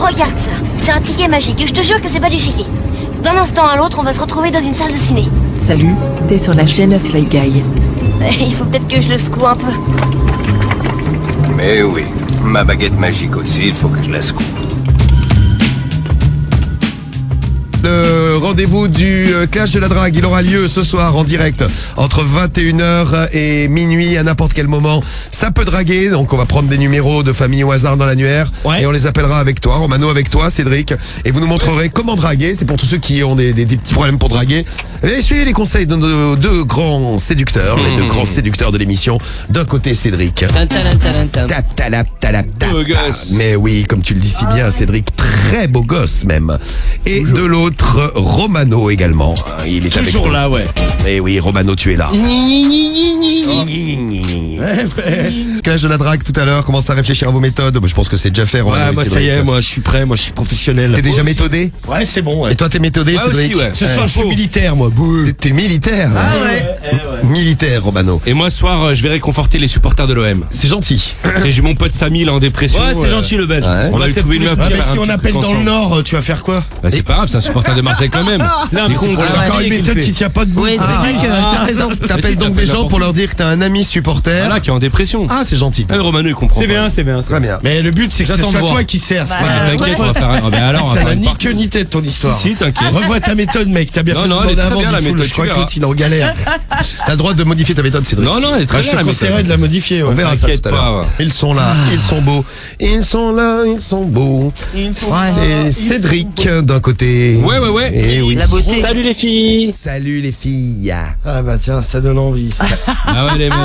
Regarde ça, c'est un ticket magique et je te jure que c'est pas du chiquet. D'un instant à l'autre, on va se retrouver dans une salle de ciné. Salut, t'es sur la chaîne Sly Guy. Il faut peut-être que je le secoue un peu. Mais oui, ma baguette magique aussi, il faut que je la secoue. Le rendez-vous du Clash de la Drague, il aura lieu ce soir en direct entre 21h et minuit à n'importe quel moment. Ça peut draguer, donc on va prendre des numéros de famille au hasard dans l'annuaire et on les appellera avec toi, Romano avec toi, Cédric, et vous nous montrerez comment draguer. C'est pour tous ceux qui ont des petits problèmes pour draguer. Et suivez les conseils de nos deux grands séducteurs, les deux grands séducteurs de l'émission. D'un côté Cédric. Tap, talap, talap, tap. Beau gosse. Mais oui, comme tu le dis si bien Cédric, très beau gosse même. Et de l'autre, Romano également. Il est Toujours avec nous. là, ouais. Eh oui, Romano, tu es là. Clash de la Drague tout à l'heure, commence à réfléchir à vos méthodes. Je pense que c'est déjà fait, Romano. Ouais, et moi ça Cédric. y est, moi je suis prêt, moi je suis professionnel. T'es déjà méthodé? Ouais, c'est bon, ouais. Et toi, t'es méthodé, Ouais, Cédric? aussi, ouais. Ce soir, je suis militaire, moi. T'es militaire. Ah ouais. Militaire, Romano. Et moi, ce soir, je vais réconforter les supporters de l'OM. C'est gentil. Et j'ai mon pote Samy, là, en dépression. Ouais, c'est gentil le belge. Ouais. On va trouver une meuf. Ah, qui mais va faire si un on petit appelle truc dans le ensemble. Nord, tu vas faire quoi? Bah, c'est pas grave, c'est un supporter de Marseille quand même. Non, mais c'est pour C'est encore une méthode qui tient pas debout. Oui, c'est vrai que t'as raison. T'appelles donc des gens pour leur dire que t'as un ami supporter. Voilà, qui est en dépression. Ah, c'est gentil. Ah, Romano, il comprend. C'est bien, c'est bien. Très bien. Mais le but, c'est que ce J'attends de soit voir. toi qui sers. c'est Bah, pas- T'inquiète, on va faire un. Ah, ben alors, on va Ça faire n'a une ni partie. queue ni tête ton histoire. Si, t'inquiète. Revois ta méthode, mec. T'as bien Non, fait de non, elle est demander très avant, bien, la Diffoul. méthode, Je crois tu que verras. l'autre, il est en galère. T'as le droit de modifier ta méthode, Cédric. Non, non, elle est très Ah, je bien, te la conseillerais méthode. de la modifier. On ouais. verra ça T'inquiète tout à l'heure. pas, ouais. Ils sont là, ils sont beaux. Ils sont là, ils sont beaux. C'est Cédric d'un côté. Ouais. Et oui. La beauté. Salut les filles. Salut les filles. Ah bah tiens, ça donne envie. Ah ouais, les meufs.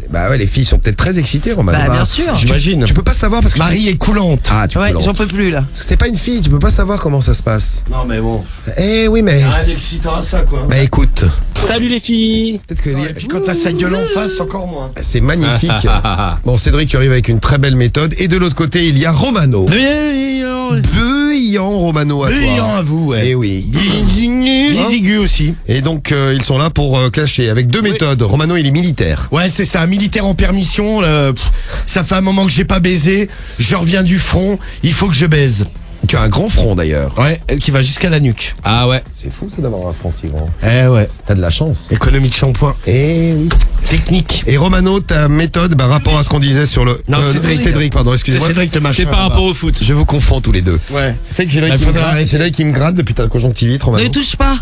Bah ouais, les filles sont peut-être très excitées, Romain. Bah, bien sûr. J'imagine. Tu peux pas savoir parce que Marie est coulante. Ah, tu Ouais, peux j'en peux plus là. C'était pas une fille, tu peux pas savoir comment ça se passe. Non mais bon. Eh oui, mais. Rien d'excitant à ça quoi. Bah écoute, Salut les filles. peut-être que Et puis quand t'as sa gueule en face, encore moins. c'est magnifique. Bon, Cédric, tu arrives avec une très belle méthode. Et de l'autre côté, il y a Romano. Brillant Romano à toi. Brillant à vous, ouais. Eh oui. Bizigu aussi. Et donc, ils sont là pour clasher avec deux méthodes. Romano, il est militaire. Ouais, c'est ça, un militaire en permission. Ça fait un moment que j'ai pas baisé. Je reviens du front. Il faut que je baise. Tu as un grand front d'ailleurs. Ouais, qui va jusqu'à la nuque. Ah ouais. C'est fou ça d'avoir un front si grand. Eh ouais. T'as de la chance. Économie de shampoing. Eh oui. Technique. Et Romano, ta méthode, rapport à ce qu'on disait sur le. Non, Cédric. Cédric, pardon, C'est excusez-moi. Cédric le machin. C'est par là-bas. rapport au foot. Je vous confonds tous les deux. Ouais. C'est que j'ai l'œil Bah, qui, me faudra- gratte- j'ai l'œil qui me gratte depuis ta conjonctivite, Romano. Ne touche pas.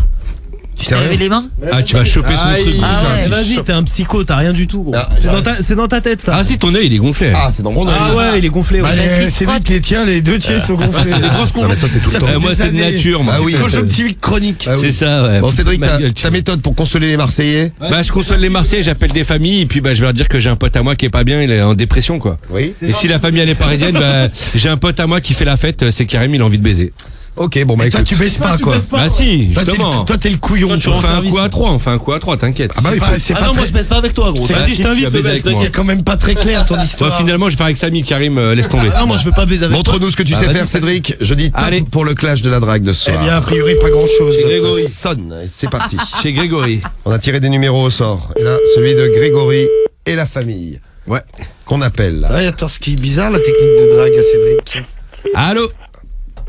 Tu t'es Sérieux levé les mains? Ah, tu vas choper son truc. Ah ouais. Vas-y, T'es un psycho, t'as rien du tout, gros. Ah, C'est dans ta tête, ça. Ah si, ton œil, il est gonflé. Ah, c'est dans mon œil. Ah ouais, il est gonflé. Bah, Ouais. Parce qu'il se c'est frotte. lui qui les tient, les deux tiers sont gonflés. Non, mais ça, c'est tout le Ça temps. fait Moi, des c'est de années. nature, moi. Ah oui. Conjonctivite chronique. Ah oui. C'est ça, ouais. Bon, Cédric, Ma ta, gueule, ta méthode pour consoler les Marseillais. Bah, je console les Marseillais, j'appelle des familles, et puis bah, je vais leur dire que j'ai un pote à moi qui est pas bien, il est en dépression, quoi. Oui. Et si la famille elle est parisienne, bah, j'ai un pote à moi qui fait la fête, c'est Karim, il a envie de baiser. Ok, bon, bah Et toi, écoute. tu baisses pas, quoi. Bah si, Toi, justement. toi, t'es le couillon. tu On rends fait un service, coup à quoi. trois, on fait un coup à trois, t'inquiète. Ah bah, il faut. C'est Ah pas non, moi très- je baisse pas avec toi, gros. C'est- Vas-y, je tu t'invite, vas le baiser belge, avec moi. t'inquiète. C'est quand même pas très clair ton Toi, histoire. finalement, je vais faire avec Samy, Karim, laisse tomber. Ah non, moi je veux pas baiser avec toi. Montre-nous ce que tu sais vas-y, faire, Cédric. Je dis top Allez. pour le clash de la drague de ce Eh soir. bien, a priori, pas grand chose. Grégory. Ça sonne. Et c'est parti. Chez Grégory. On a tiré des numéros au sort. Et là, celui de Grégory et la famille. Ouais. Qu'on appelle. Ouais, attends, ce qui est bizarre, la technique de drague à Cédric. Allô?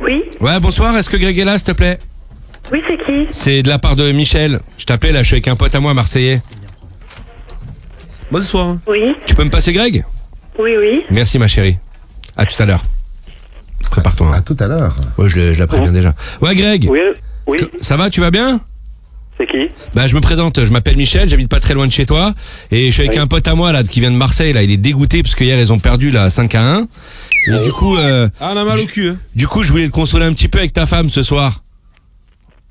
Oui, Ouais, bonsoir, est-ce que Greg est là, s'il te plaît? oui, c'est qui? C'est de la part de Michel. Je t'appelle, là, je suis avec un pote à moi, marseillais. Bonsoir. Oui, Tu peux me passer Greg? oui, oui. Merci, ma chérie. À tout à l'heure. Prépare-toi. À Hein. tout à l'heure. Ouais, je la préviens déjà. Ouais, Greg. Oui, oui. Ça va, tu vas bien? C'est qui? Bah, je me présente, je m'appelle Michel, j'habite pas très loin de chez toi. Et je suis avec Oui. un pote à moi, là, qui vient de Marseille, là. Il est dégoûté parce qu'hier, ils ont perdu, là, 5-1. Et du coup, Ah, on a mal au cul. Hein. je voulais le consoler un petit peu avec ta femme ce soir.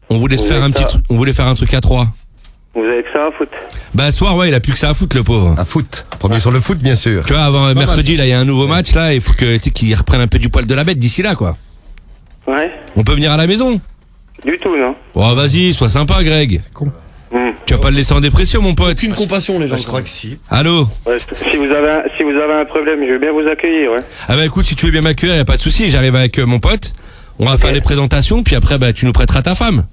On voulait se Vous faire avez un petit, ça. on voulait faire un truc à trois. Vous avez que ça à foutre? Bah, ce soir, ouais, il a plus que ça à foutre, le pauvre. À foot. Premier sur le foot, bien sûr. Tu vois, avant mercredi, là, il y a un nouveau match, là. Il faut que, tu sais, qu'il reprenne un peu du poil de la bête d'ici là, quoi. Ouais. On peut venir à la maison? Du tout, non? Bon, vas-y, sois sympa, Greg. Tu vas pas le laisser en dépression, mon pote. Aucune compassion, les gens. Je crois que si. Allô? Ouais, si vous avez un problème, je vais bien vous accueillir, ouais. Ah bah écoute, si tu veux bien m'accueillir, y a pas de souci. J'arrive avec mon pote. On va faire les présentations, puis après, bah, tu nous prêteras ta femme.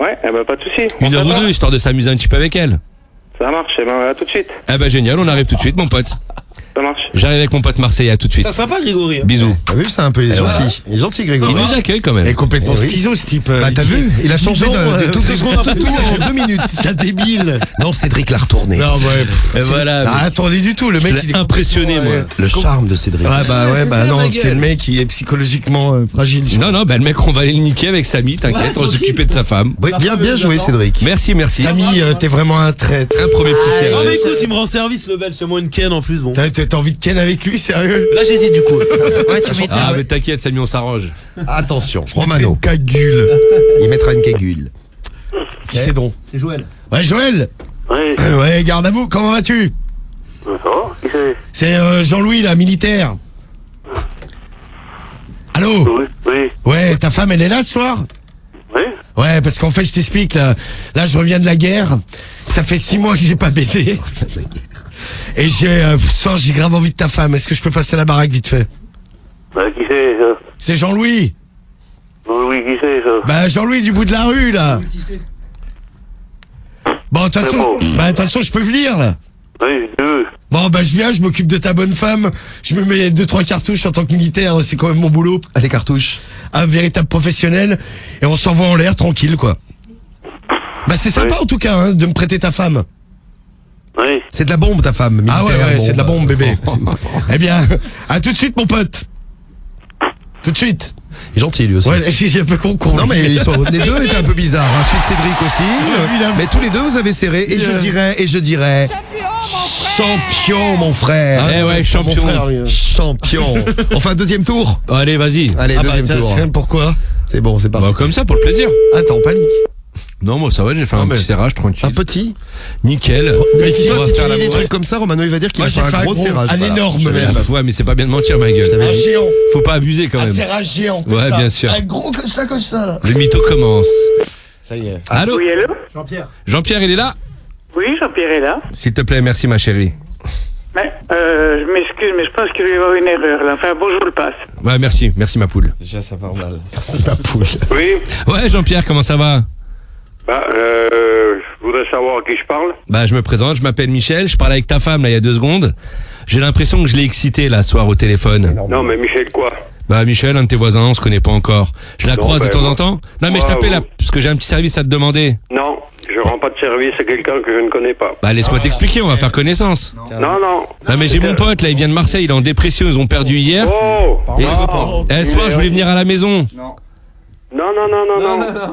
Ouais, eh ben pas de souci. Une heure ou deux, histoire de s'amarcher un petit peu avec elle. Ça marche, eh ben à tout de suite. Eh bah génial, on arrive tout de suite, mon pote. Ça marche. J'arrive avec mon pote Marseille, à tout de suite. C'est sympa, Grégory. Hein. Bisous. T'as vu, c'est un peu gentil. Il est gentil, Grégory. Il nous accueille quand Il est même. complètement Eh oui. schizo, ce type. Bah, t'as vu, il a changé de tout en 2 minutes. C'est un débile. Non, Cédric l'a retourné. Non, ouais. Et voilà. Ah, attendez du tout, le Je mec, l'ai il est impressionné, complètement, moi. Le charme de Cédric. Ouais, bah ça, non, ma c'est gueule. le mec qui est psychologiquement fragile. je crois. Non, bah le mec, on va aller le niquer avec Samy, t'inquiète, on va s'occuper de sa femme. Oui, bien joué, Cédric. Merci. Samy, t'es vraiment un traître. Un premier petit Non, mais serrage. écoute, il me rend service, le bel. C'est moi une ken en plus, bon. T'as envie de ken avec lui, sérieux? Là, j'hésite du coup. Ouais, tu m'étonnes. Ah, mais t'inquiète, Samy, on s'arrange. Attention, Une Romano, cagule. il mettra une cagule. Si c'est donc. C'est Joël. Ouais, Joël. Oui. Ouais, garde à vous, comment vas-tu? Ça va? Qui c'est? C'est Jean-Louis, là, militaire. Allô? Oui. Oui. Ouais, ta femme, elle est là ce soir? Oui. Ouais, parce qu'en fait, je t'explique, là, je reviens de la guerre. Ça fait 6 mois que j'ai pas baisé. Et ce soir, j'ai grave envie de ta femme. Est-ce que je peux passer à la baraque vite fait? Bah, qui c'est, ça? C'est Jean-Louis. Oui, qui c'est, ça? Bah, Jean-Louis du bout de la rue, là. Bon, de toute façon, je peux venir, là. Oui, deux. Bon, bah, je viens, je m'occupe de ta bonne femme. Je me mets 2-3 cartouches en tant que militaire. C'est quand même mon boulot. Les cartouches. Un véritable professionnel. Et on s'envoie en l'air, tranquille, quoi. Bah, c'est sympa, Oui. en tout cas, hein, de me prêter ta femme. Oui. C'est de la bombe, ta femme. Ah ouais, militaire, c'est de la bombe, bébé. Eh bien, à tout de suite, mon pote. Tout de suite. Il est gentil, lui aussi. Ouais, j'ai un peu con. Non, mais les deux étaient un peu bizarres. Ensuite, Cédric aussi. évidemment. Mais tous les deux, vous avez serré. Et je dirais. Champion, mon frère. Eh ouais, c'est champion. mon frère, lui. Champion. Enfin, deuxième tour. Allez, vas-y. Allez, deuxième tiens, tour. pourquoi? C'est bon, c'est parti. Bah, comme ça, pour le plaisir. Attends, panique. Non, moi, ça va, j'ai fait un mais- petit serrage tranquille. Un petit. Nickel. Mais Si toi, toi, on va si tu faire dis la des bourrée. trucs comme ça, Romano, il va dire qu'il Moi, a j'ai fait un gros serrage. un Voilà. énorme, Je même. t'avais dit. Ouais, mais c'est pas bien de mentir, ma gueule. Un géant. Faut pas abuser quand Un même. serrage géant, comme Ouais, ça. bien sûr. Un gros comme ça, là. Le mytho commence. Ça y est. Allô? Oui, allô? Jean-Pierre. Jean-Pierre, il est là? Oui, Jean-Pierre est là. S'il te plaît, merci, ma chérie. Mais, je m'excuse, mais je pense qu'il va y avoir une erreur, là. Enfin, bon, je vous le passe. Ouais, merci, ma poule. Déjà, ça part mal. Merci, ma poule. Oui. Ouais, Jean-Pierre, comment ça va? Bah, je voudrais savoir à qui je parle. Bah, je me présente, je m'appelle Michel, je parlais avec ta femme, là, il y a 2 secondes. J'ai l'impression que je l'ai excité, là, ce soir, au téléphone. Non, mais Michel quoi? Bah, Michel, un de tes voisins, on se connaît pas encore. Je la Non, croise de bah, temps moi- en temps? Non, mais je moi, t'appelle là, vous- parce que j'ai un petit service à te demander. Non, je rends pas de service à quelqu'un que je ne connais pas. Bah, laisse-moi t'expliquer, on va faire connaissance. Non, non. Non, mais j'ai mon pote, là, il vient de Marseille, il est en dépression, ils ont perdu hier. Oh! Et Non. ce soir, je voulais venir à la maison. Non.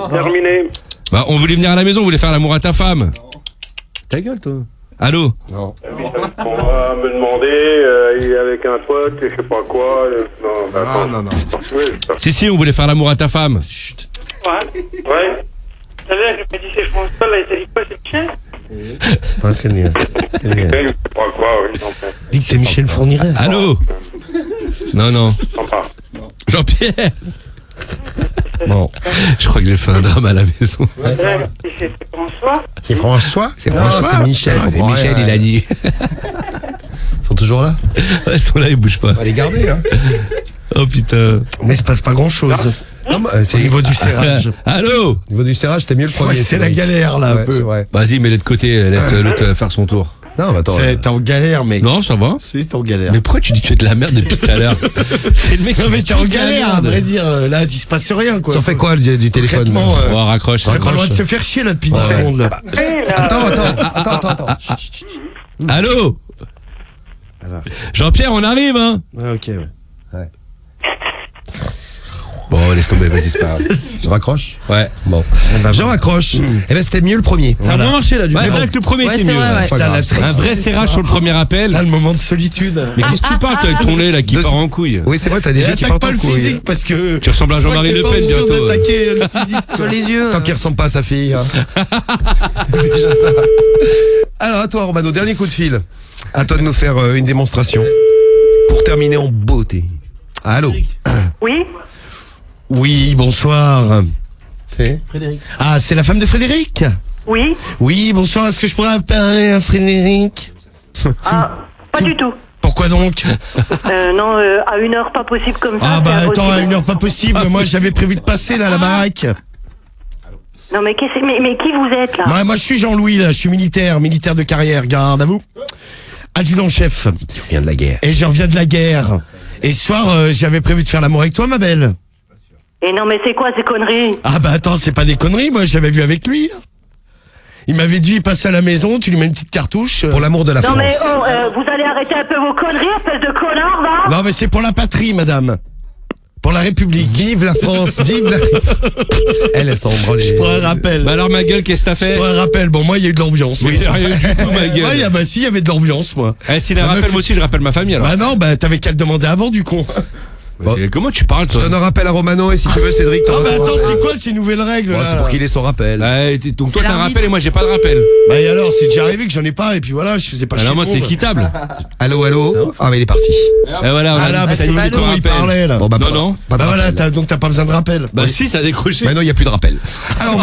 Terminé. Bah, on voulait venir à la maison, on voulait faire l'amour à ta femme. Ta gueule, toi. Allô? On va me demander, il est avec un pote, je sais pas quoi. Non, bah, attends. non. Oui, Si, on voulait faire l'amour à ta femme. ouais. Ça veut dire que je me dis, c'est François, là, il t'a dit quoi, c'est Michel? Parce que Je sais pas quoi, oui, non, mais dis que t'es Michel Fourniret. Allô? Non. sympa. Jean-Pierre. Bon. Je crois que j'ai fait un drame à la maison. Là, c'est François. C'est François. C'est Non, François. c'est Michel. Ah, c'est Michel, il a dit. Ils sont toujours là. Ils sont là, ils bougent pas. On va les garder, hein. Oh putain. Mais il se passe pas grand chose. Non, bah, Au c'est niveau du serrage. Allô? Au niveau du serrage, c'était mieux le premier. Ouais, c'est la Cédric. galère, là, un Ouais, c'est peu. vrai. Vas-y, mets-le de côté, laisse l'autre faire son tour. Non, mais attends. T'es en galère, mec. Non, ça va. C'est en galère. Mais pourquoi tu dis que tu es de la merde depuis tout à l'heure? C'est le mec Non, qui mais dit t'es que en tu es de la galère, à merde. vrai dire. Là, il se passe rien, quoi. Ils ont fait quoi du téléphone? Concrètement, Oh, raccroche. c'est pas loin de se faire chier, là, depuis 10 secondes, là. Attends. Allô? Alors. Jean-Pierre, on arrive, hein? Ouais, ok, ouais. Bon, laisse tomber, vas-y, c'est pas grave. Je raccroche. Ouais. Bon. Je raccroche. Eh ben, c'était mieux le premier. Ça a moins marché là, du Ouais, coup. c'est vrai que le premier Ouais, était c'est mieux. vrai, ouais. Pas Putain, grave. la tristesse, Un vrai serrage sur le premier appel. T'as le moment de solitude. Mais qu'est-ce que tu parles, toi, avec ton lait là qui Deux- part en couille? Oui, c'est vrai, t'as des Et gens qui attaque partent pas en le couille. physique parce que. Tu ressembles à je crois Jean-Marie que Le t'es Pen pas en mesure bientôt. d'attaquer le physique. Sur les yeux. Tant qu'il ressemble pas à sa fille. Hein. Déjà ça. Alors, à toi, Romano, dernier coup de fil. À toi de nous faire une démonstration. Pour terminer en beauté. Allô? Oui? Oui, bonsoir. Frédéric. Ah, c'est la femme de Frédéric? Oui? Oui, bonsoir. Est-ce que je pourrais parler à Frédéric? Ah, pas du tout. Pourquoi donc? Non, à une heure pas possible comme ça. Ah c'est bah attends, impossible. à une heure pas possible. Moi j'avais prévu de passer là à la baraque. Non, mais mais qui vous êtes là? Moi je suis Jean-Louis là, je suis militaire de carrière, garde à vous. adjudant-chef. Tu reviens de la guerre. Et je reviens de la guerre. Et ce soir, j'avais prévu de faire l'amour avec toi, ma belle. Et non, mais c'est quoi ces conneries? Ah bah attends, c'est pas des conneries, moi j'avais vu avec lui. Il m'avait dit, il passe à la maison, tu lui mets une petite cartouche. Pour l'amour de la Non, France. mais vous allez arrêter un peu vos conneries, espèce de connard, va? Non mais c'est pour la patrie, madame. Pour la République. Vive la France, vive la Elle s'en branle. Je prends un rappel. Bah alors ma gueule, qu'est-ce que t'as fait? Je prends un rappel. Bon, moi il y a eu de l'ambiance. Oui, rien du tout, ma gueule. Ouais, bah si, il y avait de l'ambiance, moi. Eh, s'il a un La rappel, meuf- moi aussi, je rappelle ma famille alors. Bah non, bah t'avais qu'à le demander avant, du con. Bon. Comment tu parles, Je toi? donne un rappel à Romano et si tu veux, Cédric, Ah t'auras bah ton attends, rappel. c'est quoi ces nouvelles règles Bon, là c'est pour qu'il ait son rappel. Donc toi, t'as un rappel et moi, j'ai pas de rappel. Bah et alors, c'est déjà arrivé que j'en ai pas, et puis voilà, je faisais pas chier Alors moi, le c'est monde. équitable. Allô, allô. Ah, mais il est parti. Et voilà, Ah là, bah ça c'est nous pas dit ton nous, il rappel. parlait là. Bon, bah, Non, pas de- non. Pas de Bah voilà, rappel. donc t'as pas besoin de rappel. Bah si, ça a décroché. Maintenant, il n'y a plus de rappel. Alors,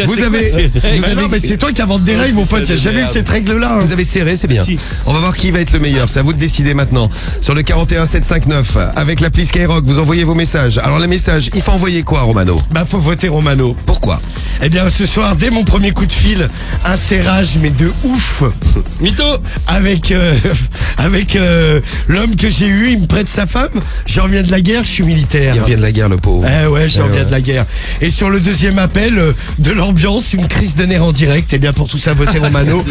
vous avez, Bah non, mais c'est toi qui invente des règles, mon pote, j'ai jamais eu cette règle-là. vous avez serré, c'est bien. Si. On va voir qui va être le meilleur. C'est à vous de décider maintenant. Sur le 41 759, avec l'appli Skyrock, vous envoyez vos messages. Alors, les messages, il faut envoyer quoi, Romano? Bah faut voter Romano. Pourquoi? Eh bien ce soir, dès mon premier coup de fil, un serrage mais de ouf Mytho. avec l'homme que j'ai eu, il me prête sa femme. Je reviens de la guerre, je suis militaire. Il revient de la guerre, le pauvre. Eh ouais, je reviens de la guerre. Et sur le deuxième appel, de l'ambiance, une crise de nerfs en direct. Eh bien pour tout ça, votez Romano.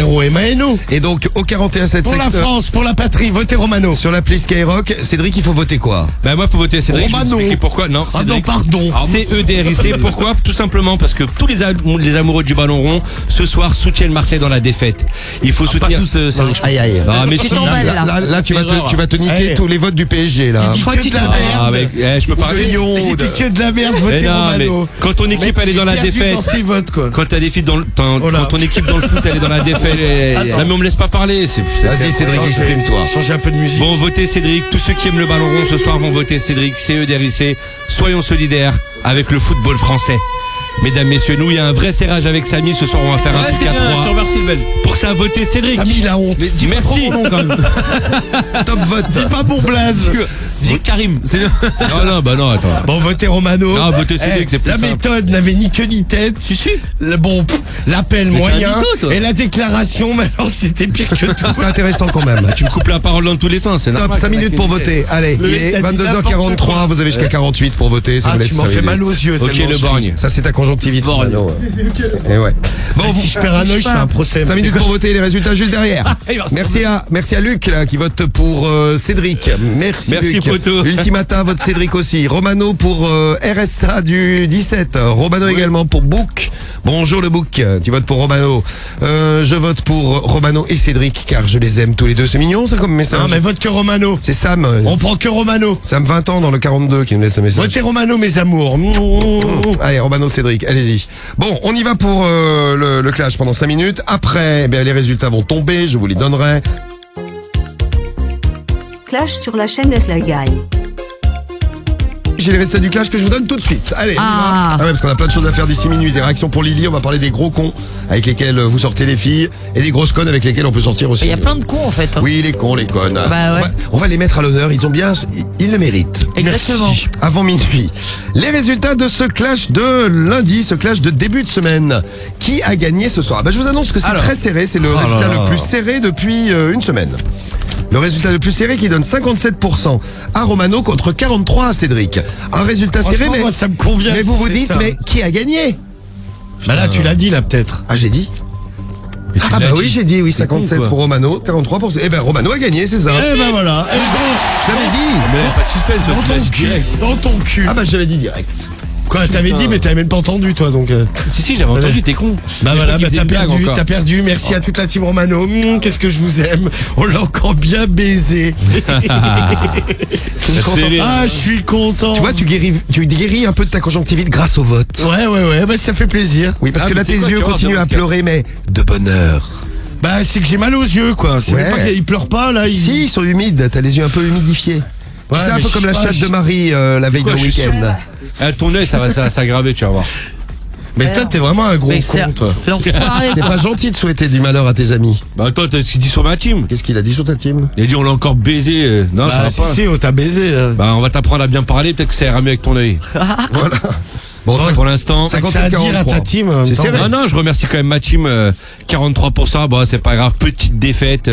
R-O-M-A-N-O. Et donc, au 41 Pour la 759, France, pour la patrie, votez Romano. sur l'appli Skyrock, Cédric, il faut voter quoi? Bah moi, faut voter Cédric. Je vais Romano. vous expliquer pourquoi. Non, Ah non, Cédric. pardon. CEDRIC, pourquoi? Tout simplement parce que tous les amoureux du ballon rond, ce soir, soutiennent Marseille dans la défaite. Il faut Pas soutenir. tous, Cédric. Aïe, aïe. Ah, mais Tu si. t'emballes là. Là, tu vas te niquer Eh. tous les votes du PSG, là. Il dit que de la Ah, merde. mais, je peux Ou de parler. Lyon. Il ou dit de- que de la merde, Mais votez non, mais Romano. quand ton équipe, Mec, elle est dans la il perdu défaite. dans ses votes, quoi. Quand t'as des filles Oh là. quand ton équipe dans le foot, elle est dans la défaite. Attends. Là, mais on me laisse pas parler. Vas-y, Cédric, Attends, exprime-toi. Changer un peu de musique. Vont voter Cédric. Tous ceux qui aiment le ballon rond ce soir vont voter Cédric. CEDRIC. Soyons solidaires avec le football français. Mesdames, messieurs, nous, il y a un vrai serrage avec Samy. Ce soir, on va faire un Ouais, truc c'est à bien, je te 3. remercie, le bel. Pour ça, votez Cédric. Samy, il a honte. Merci. Top vote. Dis pas mon blaze. Dis Karim. C'est Non, bah non, attends. Bon, votez Romano. Non, votez Cédric, c'est plus La simple. méthode n'avait ni queue ni tête. Si. L'appel Mais t'es moyen. un mytho, toi. Et la déclaration, maintenant, c'était pire que tout. C'est intéressant quand même. Tu me coupes la parole dans tous les sens, c'est Top, normal. 5 minutes pour voter. Allez, Le il mec est a dit 22h43, vous avez jusqu'à 48 pour voter. Ça Ah, vous laisse tu m'en 5 fais mal minutes. aux yeux. Ok, tellement le je- borgne. Ça, c'est ta conjonctivite. Romano. Et ouais. Bon, Si je perds un œil, je fais un procès. 5 minutes pour voter, les résultats juste derrière. Merci à Luc là, qui vote pour Cédric. Merci Merci, Luc. poteau. Ultimata vote Cédric aussi. Romano pour RSA du 17. Romano également pour Book. Bonjour le Book. Tu votes pour Romano. Je vote pour Romano et Cédric car je les aime tous les deux. C'est mignon ça comme message. Non, mais vote que Romano. C'est Sam. On prend que Romano. Sam 20 ans dans le 42 qui nous laisse un message. Votez Romano, mes amours. Allez, Romano Cédric, allez-y. Bon, on y va pour le clash pendant 5 minutes. Après, eh bien, les résultats vont tomber, je vous les donnerai. Clash sur la chaîne Nesla Guy. J'ai les résultats du clash que je vous donne tout de suite. Allez, on y va. Ah. Ouais, parce qu'on a plein de choses à faire d'ici minuit. Des réactions pour Lily, on va parler des gros cons avec lesquels vous sortez les filles et des grosses connes avec lesquelles on peut sortir aussi. Il y a plein de cons en fait. Oui, les cons, les connes. Bah ouais. On va les mettre à l'honneur, ils ont bien, ils le méritent. Exactement. Merci. Avant minuit. Les résultats de ce clash de lundi, ce clash de début de semaine. Qui a gagné ce soir? Je vous annonce que c'est Alors. très serré, c'est le Oh résultat là là. le plus serré depuis une semaine. Le résultat le plus serré qui donne 57% à Romano contre 43% à Cédric. Un résultat serré, Franchement, mais, moi, ça me convient. mais si vous vous c'est dites, ça. mais qui a gagné? Bah là, tu l'as dit, là, peut-être. Ah, j'ai dit? Ah bah oui, j'ai dit, oui, 57 pour Romano, 43 pour... Eh ben, Romano a gagné, c'est ça. Eh ben voilà. Et Je l'avais dit. Mais pas de suspense, dans tu l'as ton dit cul. direct. Dans ton cul. Ah bah, j'avais dit direct. Quoi, t'avais dit, mais t'avais même pas entendu, toi, donc. Si, j'avais entendu, t'es con. Bah Je voilà, crois qu'il faisait t'as une blague perdu, encore. t'as perdu. Merci à toute la team Romano. Qu'est-ce que je vous aime. On l'a encore bien baisé. Ah, je suis content. Tu vois, tu guéris un peu de ta conjonctivite grâce au vote. Ouais, bah ça fait plaisir. Oui, parce Ah, que mais là, tu tes sais quoi, yeux tu vois, continuent à Oscar. pleurer, mais de bonheur. Bah c'est que j'ai mal aux yeux, quoi. C'est Ouais. même pas qu'il pleure pas, là. Si, ils sont humides, t'as les yeux un peu humidifiés. Ouais, C'est un mais peu je comme sais la pas, chatte de Marie la veille Quoi, d'un je suis week-end. Ton œil, ça va s'aggraver, tu vas voir. Mais toi, t'es vraiment un gros Mais con, c'est toi. l'enfoiré. C'est pas gentil de souhaiter du malheur à tes amis. Bah, toi, t'as ce qu'il dit sur ma team. Qu'est-ce qu'il a dit sur ta team? Il a dit, on l'a encore baisé. Non, ça Bah va si, pas. si, on t'a baisé. Bah, on va t'apprendre à bien parler, peut-être que ça ira mieux avec ton œil. Voilà. Bon, Pour l'instant. Ça à dire à ta team. C'est serré. Non, je remercie quand même ma team. 43%. Bon, c'est pas grave. Petite défaite.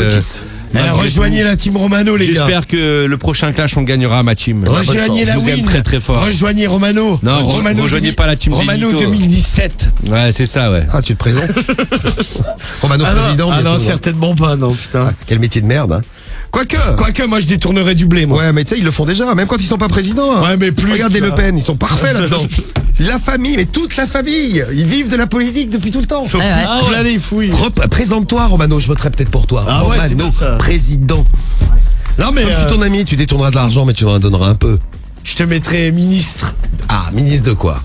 Rejoignez la team Romano, les gars. J'espère que le prochain clash, on gagnera ma team. Rejoignez la Je vous aime win. très très fort. Rejoignez Romano. Non, rejoignez pas la team Romano Benito. 2017. Ouais, c'est ça, ouais. Ah, tu te présentes Romano président. Ah non, bientôt, certainement pas, non, putain. Quel métier de merde, hein. Quoique, moi je détournerais du blé, moi. Ouais, mais tu sais, ils le font déjà, même quand ils sont pas présidents. Hein. Ouais, mais plus. Regardez tu Le vois. Pen, ils sont parfaits là-dedans. La famille, mais toute la famille, ils vivent de la politique depuis tout le temps. Sauf plein les fouilles. Présente-toi, Romano, je voterai peut-être pour toi. Ah ouais, c'est Romano, bien ça. président. Non, mais Comme je suis ton ami, tu détourneras de l'argent, mais tu en donneras un peu. je te mettrai ministre. Ah, ministre de quoi?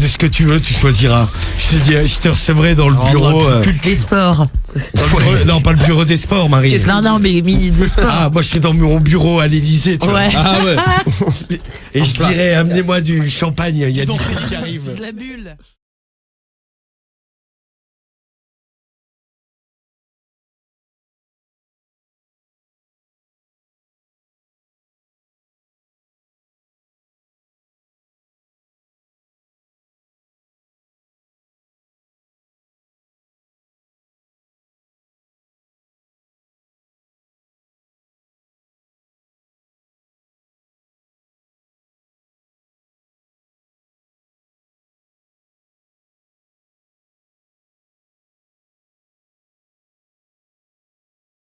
De ce que tu veux, tu choisiras. Je te recevrai dans le bureau. Des sports. Non, pas le bureau des sports, Marie. Non, mais mini des sports. Ah, moi je serai dans mon bureau à l'Elysée, tu vois. Ouais. Ah ouais. Et je dirais, amenez-moi du champagne, il y a du qui arrive. C'est de la bulle.